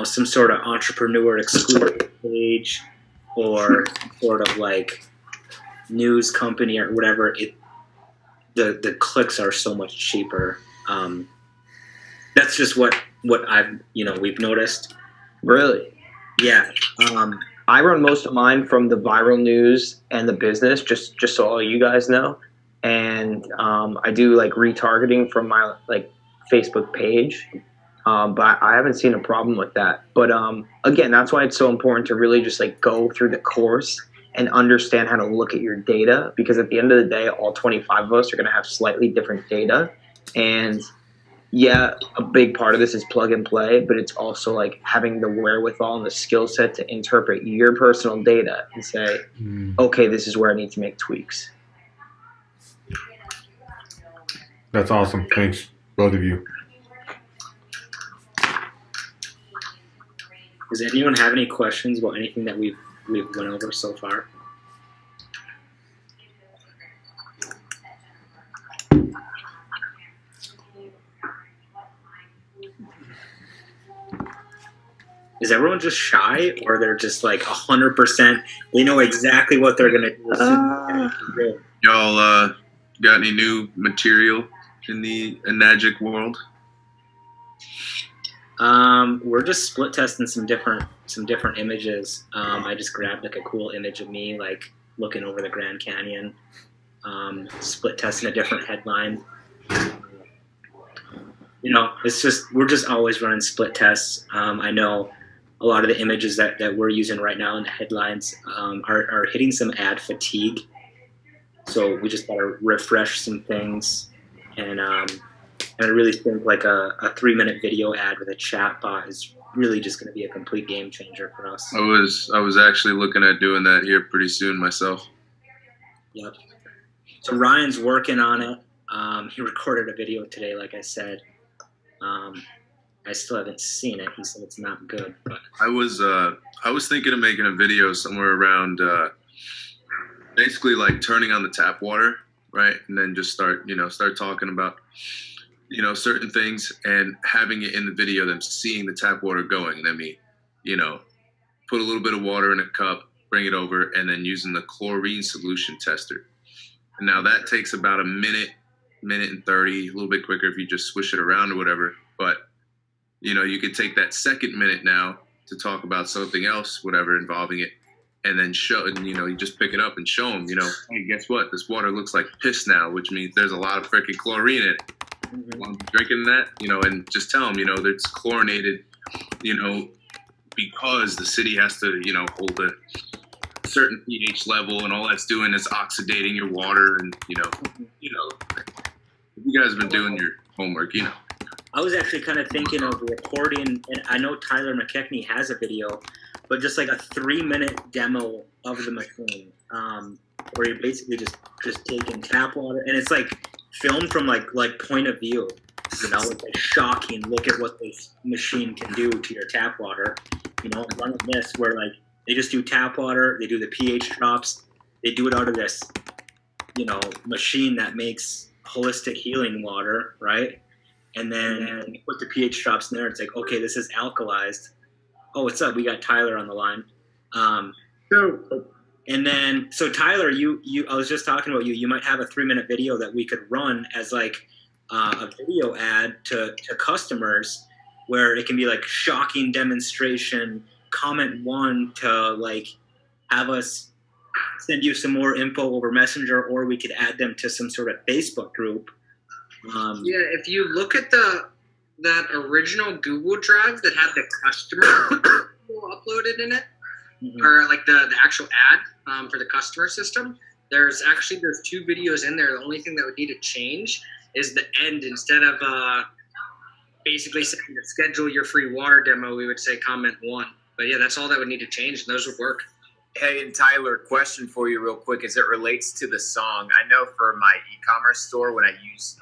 some sort of entrepreneur exclusive page or sort of like news company or whatever, the clicks are so much cheaper. That's just what we've noticed. Really? Yeah. I run most of mine from the viral news and the business, just so all you guys know. And I do like retargeting from my like Facebook page, but I haven't seen a problem with that. But again, that's why it's so important to really just like go through the course and understand how to look at your data, because at the end of the day, all 25 of us are going to have slightly different data. And yeah, a big part of this is plug and play, but it's also like having the wherewithal and the skill set to interpret your personal data and say, okay, this is where I need to make tweaks. That's awesome. Thanks, both of you. Does anyone have any questions about anything that we've went over so far? Is everyone just shy, or they're just like 100%? They know exactly what they're gonna do. Y'all got any new material in the Enagic world? We're just split testing some different images. I just grabbed like a cool image of me like looking over the Grand Canyon. Split testing a different headline. It's just we're just always running split tests. I know a lot of the images that we're using right now in the headlines are hitting some ad fatigue. So we just got to refresh some things, and I really think like a 3-minute video ad with a chat bot is really just going to be a complete game changer for us. I was actually looking at doing that here pretty soon myself. Yep. So Ryan's working on it. He recorded a video today, like I said. I still haven't seen it. He said it's not good, but I was thinking of making a video somewhere around basically like turning on the tap water, right? And then just start talking about certain things and having it in the video, them seeing the tap water going, and then me, put a little bit of water in a cup, bring it over, and then using the chlorine solution tester. And now that takes about a minute and 30, a little bit quicker if you just swish it around or whatever. But you could take that second minute now to talk about something else, whatever, involving it, and then show, and you just pick it up and show them, hey, guess what? This water looks like piss now, which means there's a lot of freaking chlorine in it. Mm-hmm. Drinking that, and just tell them, that it's chlorinated, because the city has to, hold a certain pH level, and all that's doing is oxidating your water, and you guys have been doing your homework, I was actually kind of thinking of recording, and I know Tyler McKechnie has a video, but just like a 3-minute demo of the machine, where you're basically just taking tap water, and it's like filmed from like point of view, it's like shocking. Look at what this machine can do to your tap water. Running this where like they just do tap water, they do the pH drops, they do it out of this, machine that makes holistic healing water, right? And then you put the pH drops in there. It's like, okay, this is alkalized. Oh, what's up? We got Tyler on the line. So Tyler, I was just talking about you. You might have a 3-minute video that we could run as like a video ad to customers, where it can be like shocking demonstration, comment 1 to like have us send you some more info over Messenger, or we could add them to some sort of Facebook group. If you look at that original Google Drive that had the customer uploaded in it, mm-hmm. or like the actual ad for the customer system, there's 2 videos in there. The only thing that would need to change is the end. Instead of basically saying to schedule your free water demo, we would say comment 1. But yeah, that's all that would need to change, and those would work. Hey, and Tyler, question for you real quick as it relates to the song. I know for my e-commerce store, when I use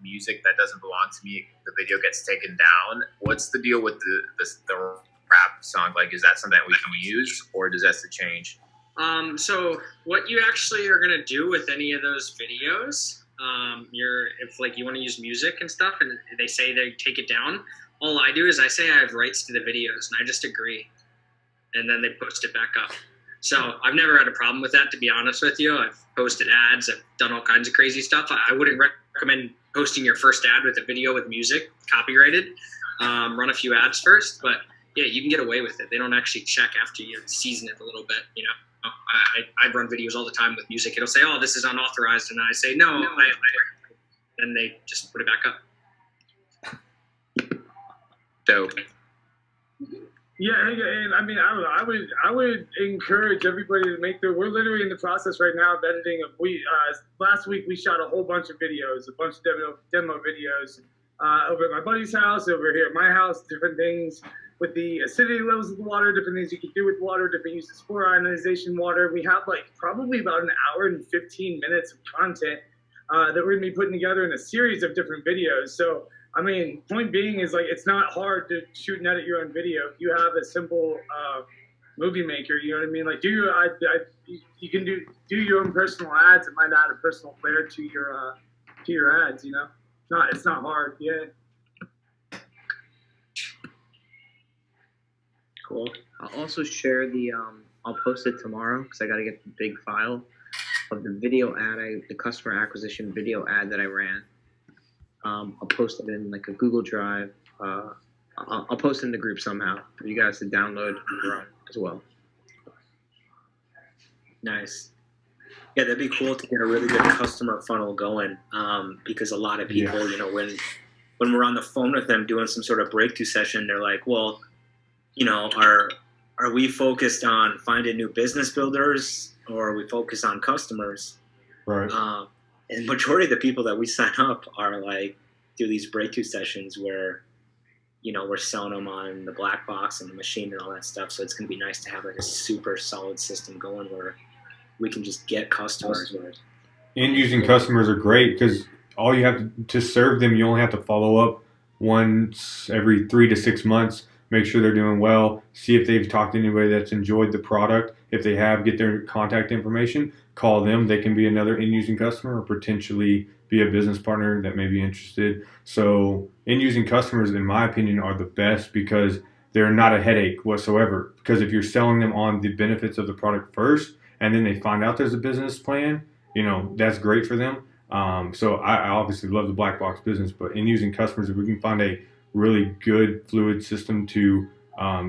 music that doesn't belong to me, the video gets taken down. What's the deal with the rap song? Like, is that something that we can use, or does that have to change? So what you actually are going to do with any of those videos, if like you want to use music and stuff and they say they take it down, all I do is I say I have rights to the videos, and I just agree, and then they post it back up. So I've never had a problem with that, to be honest with you. I've posted ads, I've done all kinds of crazy stuff. I wouldn't recommend posting your first ad with a video with music, copyrighted. Run a few ads first, but yeah, you can get away with it. They don't actually check after you season it a little bit, you know. I run videos all the time with music. It'll say, "Oh, this is unauthorized," and I say, "No," and they just put it back up. Dope. Yeah, and I mean, I don't know. I would encourage everybody to make their. We're literally in the process right now of editing. Last week we shot a whole bunch of videos, a bunch of demo videos over at my buddy's house, over here at my house, different things with the acidity levels of the water, different things you can do with water, different uses for ionization water. We have like probably about an hour and 15 minutes of content that we're gonna be putting together in a series of different videos. So, I mean, point being is like it's not hard to shoot and edit your own video if you have a simple movie maker. You know what I mean? Like, you can do your own personal ads. It might add a personal flair to your ads. You know, it's not hard. Yeah. Cool. I'll also share I'll post it tomorrow because I got to get the big file of the video ad, the customer acquisition video ad that I ran. I'll post it in like a Google Drive. I'll post it in the group somehow for you guys to download and run as well. Nice. Yeah, that'd be cool to get a really good customer funnel going, because a lot of people, you know, when we're on the phone with them doing some sort of breakthrough session, they're like, well, you know, are we focused on finding new business builders, or are we focused on customers? Right. And majority of the people that we sign up are like do these breakthrough sessions where, you know, we're selling them on the black box and the machine and all that stuff. So it's going to be nice to have like a super solid system going where we can just get customers. End using customers are great because all you have to serve them, you only have to follow up once every 3 to 6 months. Make sure they're doing well. See if they've talked to anybody that's enjoyed the product. If they have, get their contact information. Call them. They can be another end-using customer or potentially be a business partner that may be interested. So end-using customers, in my opinion, are the best because they're not a headache whatsoever. Because if you're selling them on the benefits of the product first and then they find out there's a business plan, you know, that's great for them. So I obviously love the black box business, but end-using customers, if we can find a really good fluid system to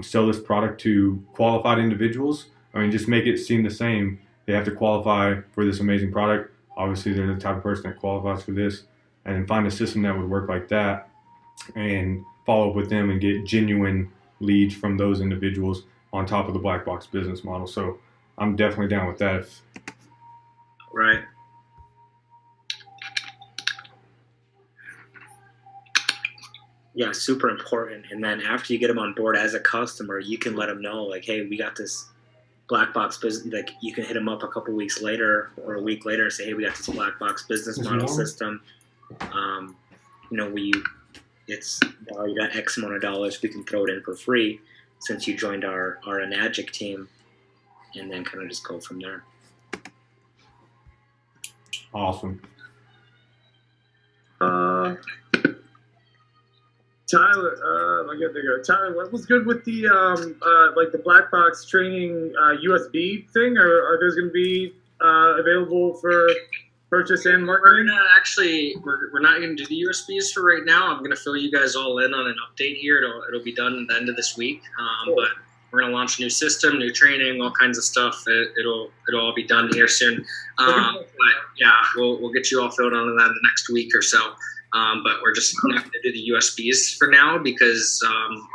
sell this product to qualified individuals. I mean, just make it seem the same. They have to qualify for this amazing product. Obviously, they're the type of person that qualifies for this. And then find a system that would work like that and follow up with them and get genuine leads from those individuals on top of the black box business model. So I'm definitely down with that. Right. Yeah, super important. And then after you get them on board as a customer, you can let them know, like, hey, we got this black box business. Like, you can hit them up a couple weeks later or a week later and say, hey, we got this black box business model system. You know, it's valued at X amount of dollars. We can throw it in for free since you joined our Enagic team, and then kind of just go from there. Awesome. Tyler, I got to go. Tyler, what was good with the like the black box training USB thing? Or are those going to be available for purchase and marketing? We're not going to do the USBs for right now. I'm going to fill you guys all in on an update here. It'll be done at the end of this week. Cool. But we're going to launch a new system, new training, all kinds of stuff. It'll all be done here soon. But yeah, we'll get you all filled on that in the next week or so. But we're just not going to do the USBs for now because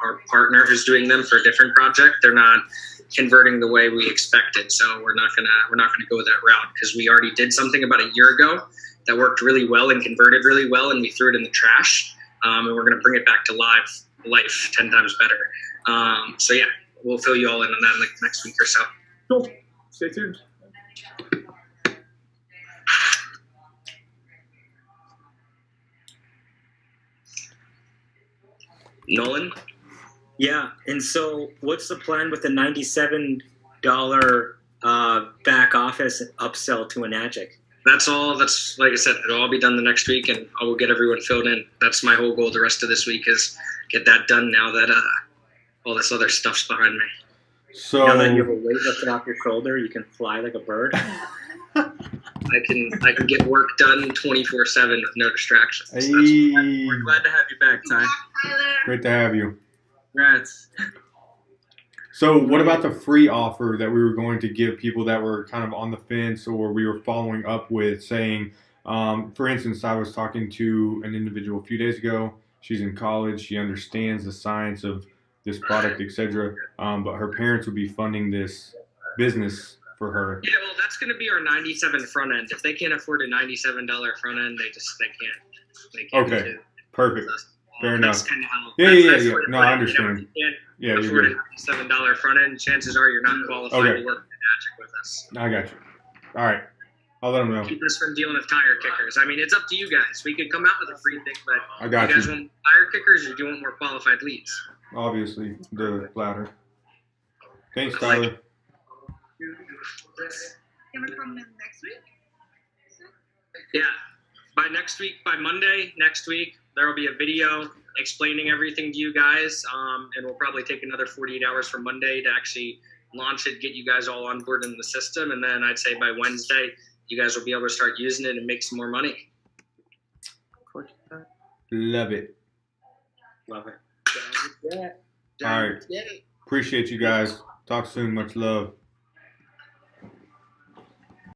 our partner who's doing them for a different project, they're not converting the way we expected. So we're not gonna go that route because we already did something about a year ago that worked really well and converted really well, and we threw it in the trash. And we're gonna bring it back to life 10 times better. So yeah, we'll fill you all in on that in like the next week or so. Cool. Stay tuned. Nolan? Yeah, and so what's the plan with the $97 back office upsell to Enagic? that's all. That's like I said, it'll all be done the next week, and I will get everyone filled in. That's my whole goal the rest of this week is get that done. Now that all this other stuff's behind me. So Now that you have a weight lifted off your shoulder, you can fly like a bird. I can get work done 24/7 with no distractions. Hey, We're glad to have you back, Ty. great to have you. Congrats. So, what about the free offer that we were going to give people that were kind of on the fence, or we were following up with saying, for instance, I was talking to an individual a few days ago. She's in college. She understands the science of this product, etc. But her parents would be funding this business for her. Yeah, well, that's going to be our 97 front end. If they can't afford a $97 front end, they can't. Okay. do it. Perfect. Fair enough. That's kind of how. Yeah. where No, the I plan, you know, understand. if you can't Yeah, you're afford good. a $97 front end, chances are you're not qualified Okay. to work in Magic with us. I got you. All right. I'll let them know. Keep us from dealing with tire kickers. I mean, it's up to you guys. We could come out with a free thing, but I got you guys you. want tire kickers or do you want more qualified leads? Obviously, the latter. Thanks, Tyler. Can we come in next week? Yeah. By next week, by Monday next week, there will be a video explaining everything to you guys, and we'll probably take another 48 hours from Monday to actually launch it, get you guys all on board in the system, and then I'd say by Wednesday, you guys will be able to start using it and make some more money. Love it. Love it. All right. Appreciate you guys. Talk soon. Much love.